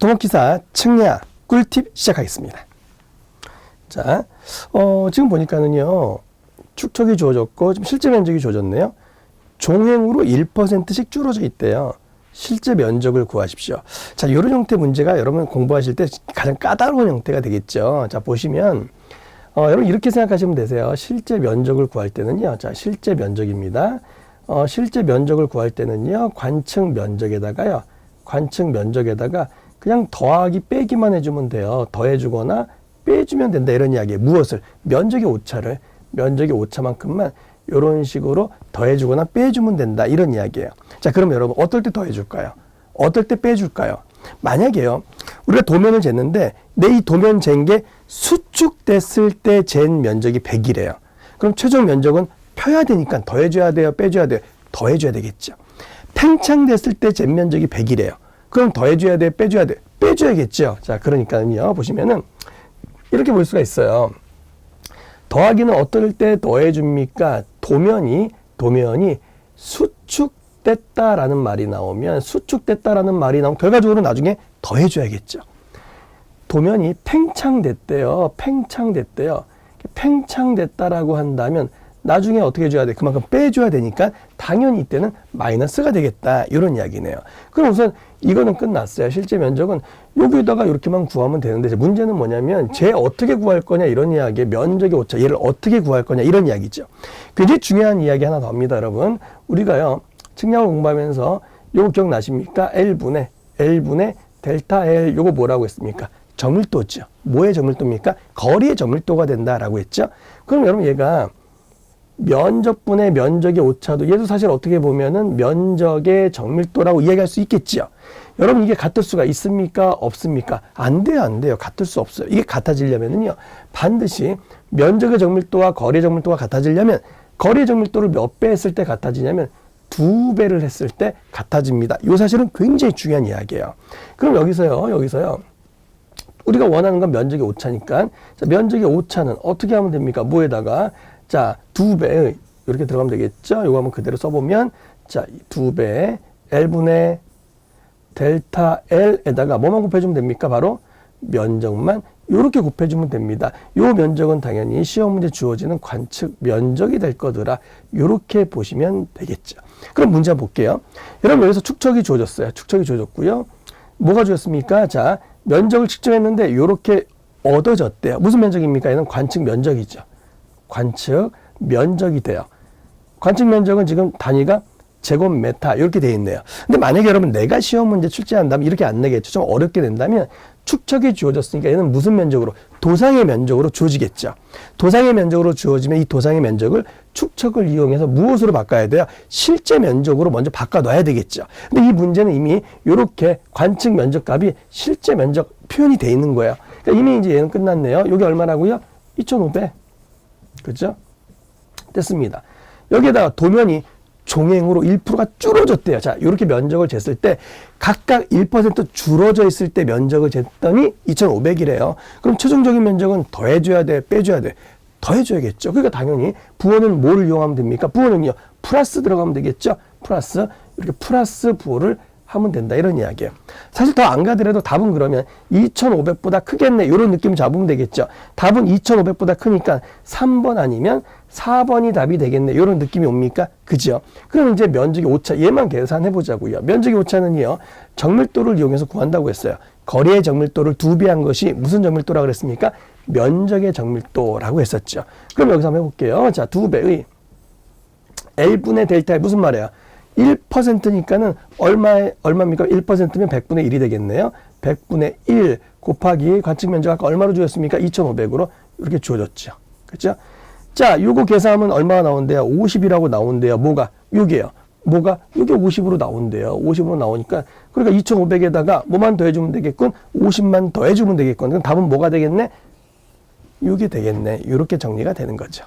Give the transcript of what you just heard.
토목기사 측량 꿀팁 시작하겠습니다. 자, 지금 보니까는요, 축척이 주어졌고, 지금 실제 면적이 주어졌네요. 종횡으로 1%씩 줄어져 있대요. 실제 면적을 구하십시오. 자, 이런 형태 문제가 여러분 공부하실 때 가장 까다로운 형태가 되겠죠. 자, 보시면, 여러분 이렇게 생각하시면 되세요. 실제 면적을 구할 때는요. 자, 실제 면적입니다. 실제 면적을 구할 때는요. 관측 면적에다가 그냥 더하기 빼기만 해주면 돼요. 더해주거나 빼주면 된다 이런 이야기예요. 무엇을? 면적의 오차만큼만 이런 식으로 더해주거나 빼주면 된다 이런 이야기예요. 자, 그럼 여러분 어떨 때 더해줄까요? 어떨 때 빼줄까요? 만약에요, 우리가 도면을 쟀는데 내 이 도면 잰 게 수축됐을 때 잰 면적이 100이래요. 그럼 최종 면적은 펴야 되니까 더해줘야 돼요? 빼줘야 돼요? 더해줘야 되겠죠. 팽창됐을 때 잰 면적이 100이래요. 그럼 더해줘야 돼요? 빼줘야 돼요? 빼줘야겠죠. 자, 그러니까요, 보시면은 이렇게 볼 수가 있어요. 더하기는 어떨 때 더해줍니까? 도면이 수축됐다라는 말이 나오면 결과적으로 나중에 더해줘야겠죠. 도면이 팽창됐대요. 팽창됐다라고 한다면 나중에 어떻게 해줘야 돼? 그만큼 빼줘야 되니까 당연히 이때는 마이너스가 되겠다. 이런 이야기네요. 그럼 우선 이거는 끝났어요. 실제 면적은 여기다가 이렇게만 구하면 되는데 문제는 뭐냐면 쟤 어떻게 구할 거냐 이런 이야기에 면적의 오차 얘를 어떻게 구할 거냐 이런 이야기죠. 굉장히 중요한 이야기 하나 더 합니다. 여러분 우리가요 측량을 공부하면서 요거 기억나십니까? L분의 델타 L 요거 뭐라고 했습니까? 정밀도죠. 뭐의 정밀도입니까? 거리의 정밀도가 된다라고 했죠. 그럼 여러분 얘가 면적분의 면적의 오차도 얘도 사실 어떻게 보면은 면적의 정밀도라고 이야기할 수 있겠지요. 여러분 이게 같을 수가 있습니까? 없습니까? 안 돼요. 같을 수 없어요. 이게 같아지려면은요 반드시 면적의 정밀도와 거리의 정밀도가 같아지려면 거리의 정밀도를 몇 배 했을 때 같아지냐면 2배를 했을 때 같아집니다. 이 사실은 굉장히 중요한 이야기예요. 그럼 여기서요 우리가 원하는 건 면적의 오차니까 자, 면적의 오차는 어떻게 하면 됩니까? 뭐에다가 자, 2배 이렇게 들어가면 되겠죠? 이거 한번 그대로 써보면 자, 2배 L분의 델타 L에다가 뭐만 곱해주면 됩니까? 바로 면적만 이렇게 곱해주면 됩니다. 이 면적은 당연히 시험 문제 주어지는 관측 면적이 될 거더라. 이렇게 보시면 되겠죠. 그럼 문제 한번 볼게요. 여러분 여기서 축척이 주어졌어요. 축척이 주어졌고요. 뭐가 주었습니까? 자, 면적을 측정했는데 이렇게 얻어졌대요. 무슨 면적입니까? 얘는 관측 면적이죠. 관측 면적이 돼요. 관측 면적은 지금 단위가 제곱미터 이렇게 돼 있네요. 근데 만약에 여러분 내가 시험 문제 출제한다면 이렇게 안 내겠죠. 좀 어렵게 된다면 축척이 주어졌으니까 얘는 무슨 면적으로? 도상의 면적으로 주어지겠죠. 도상의 면적으로 주어지면 이 도상의 면적을 축척을 이용해서 무엇으로 바꿔야 돼요? 실제 면적으로 먼저 바꿔 놔야 되겠죠. 근데 이 문제는 이미 이렇게 관측 면적값이 실제 면적 표현이 돼 있는 거예요. 그러니까 이미 이제 얘는 끝났네요. 여기 얼마라고요? 2,500. 그죠? 됐습니다. 여기에다가 도면이 종횡으로 1%가 줄어졌대요. 자, 이렇게 면적을 쟀을 때 각각 1% 줄어져 있을 때 면적을 쟀더니 2,500이래요. 그럼 최종적인 면적은 더해줘야 돼? 빼줘야 돼? 더해줘야겠죠. 그러니까 당연히 부호는 뭐를 이용하면 됩니까? 부호는요. 플러스 들어가면 되겠죠. 플러스 이렇게 플러스 부호를 하면 된다 이런 이야기예요. 사실 더 안 가더라도 답은 그러면 2,500보다 크겠네 이런 느낌 잡으면 되겠죠. 답은 2,500보다 크니까 3번 아니면 4번이 답이 되겠네 이런 느낌이 옵니까? 그죠? 그럼 이제 면적의 오차 얘만 계산해 보자고요. 면적의 오차는요 정밀도를 이용해서 구한다고 했어요. 거리의 정밀도를 2배 한 것이 무슨 정밀도라고 그랬습니까? 면적의 정밀도라고 했었죠. 그럼 여기서 한번 해볼게요. 자, 2배의 L분의 델타 무슨 말이에요? 1%니까는 얼마입니까? 1%면 100분의 1이 되겠네요. 100분의 1 곱하기 관측 면적 아까 얼마로 주었습니까? 2,500으로 이렇게 주어졌죠. 그렇죠? 자, 요거 계산하면 얼마가 나온대요? 50이라고 나온대요. 뭐가? 요게요. 뭐가? 요게 50으로 나온대요. 50으로 나오니까 그러니까 2,500에다가 뭐만 더해주면 되겠군? 50만 더해주면 되겠군. 그럼 답은 뭐가 되겠네? 요게 되겠네. 이렇게 정리가 되는 거죠.